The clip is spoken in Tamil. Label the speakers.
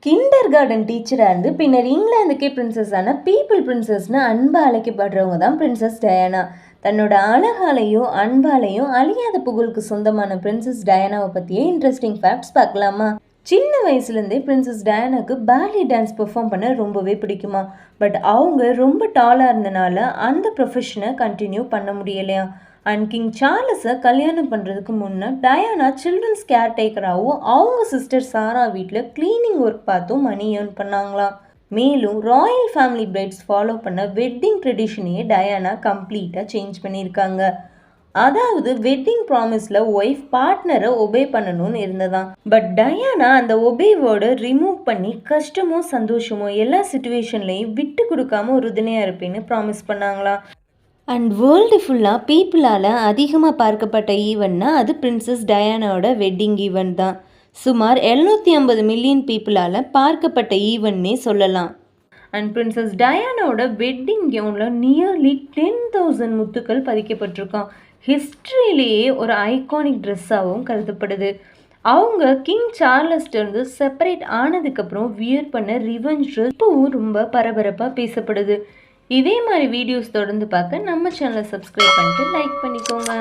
Speaker 1: கிண்டர் கார்டன் டீச்சராக இருந்து பின்னர் இங்கிலாந்துக்கே பிரின்சஸான பீப்புள் பிரின்சஸ்னு அன்பாக அழைக்கப்படுறவங்க தான் பிரின்சஸ் டயானா. தன்னோட அழகாலையும் அன்பாலையும் அழியாத புகழுக்கு சொந்தமான பிரின்சஸ் டயானாவை பற்றியே இன்ட்ரெஸ்டிங் ஃபேக்ட்ஸ் பார்க்கலாமா? சின்ன வயசுலேருந்தே பிரின்சஸ் டயானாக்கு பேலி டான்ஸ் பெர்ஃபார்ம் பண்ண ரொம்பவே பிடிக்குமா. பட் அவங்க ரொம்ப டாலாக இருந்தனால அந்த ப்ரொஃபஷனை கண்டினியூ பண்ண முடியலையா. அண்ட் கிங் சார்லஸை கல்யாணம் பண்ணுறதுக்கு முன்னே டயானா சில்ட்ரன்ஸ் கேர்டேக்கராகவும் அவங்க சிஸ்டர் சாரா வீட்டில் க்ளீனிங் ஒர்க் பார்த்தும் மணி ஏர்ன் பண்ணாங்களாம். மேலும் ராயல் ஃபேமிலி பிரைட்ஸ் ஃபாலோ பண்ண வெட்டிங் ட்ரெடிஷனையே டயானா கம்ப்ளீட்டாக சேஞ்ச் பண்ணியிருக்காங்க. அதாவது வெட்டிங் ப்ராமிஸில் ஒய்ஃப் பார்ட்னரை ஒபே பண்ணணும்னு இருந்ததான். பட் டயானா அந்த ஒபே வேர்டை ரிமூவ் பண்ணி கஷ்டமோ சந்தோஷமோ எல்லா சுச்சுவேஷன்லையும் விட்டு கொடுக்காம உறுதுணையாக இருப்பேன்னு ப்ராமிஸ் பண்ணாங்களாம். அண்ட் வேர்ல்டு ஃபுல்லாக பீப்புளால் அதிகமாக பார்க்கப்பட்ட ஈவெண்ட்னா அது பிரின்சஸ் டயானாவோட வெட்டிங் ஈவெண்ட் தான். சுமார் 750 மில்லியன் பீப்புளால் பார்க்கப்பட்ட ஈவெண்ட்னே சொல்லலாம். அண்ட் பிரின்சஸ் டயானாவோட வெட்டிங் கவுனில் நியர்லி 10,000 முத்துக்கள் பதிக்கப்பட்டிருக்கான். ஹிஸ்ட்ரியிலேயே ஒரு ஐகானிக் ட்ரெஸ்ஸாகவும் கருதப்படுது. அவங்க கிங் சார்லஸ்டேருந்து செப்பரேட் ஆனதுக்கப்புறம் வியர் பண்ண ரிவெஞ்ச் ட்ரெஸ் இப்போவும் ரொம்ப பரபரப்பாக பேசப்படுது. இதே மாதிரி வீடியோஸ் தொடர்ந்து பார்க்க நம்ம சேனலை சப்ஸ்கிரைப் பண்ணிட்டு லைக் பண்ணிக்கோங்க.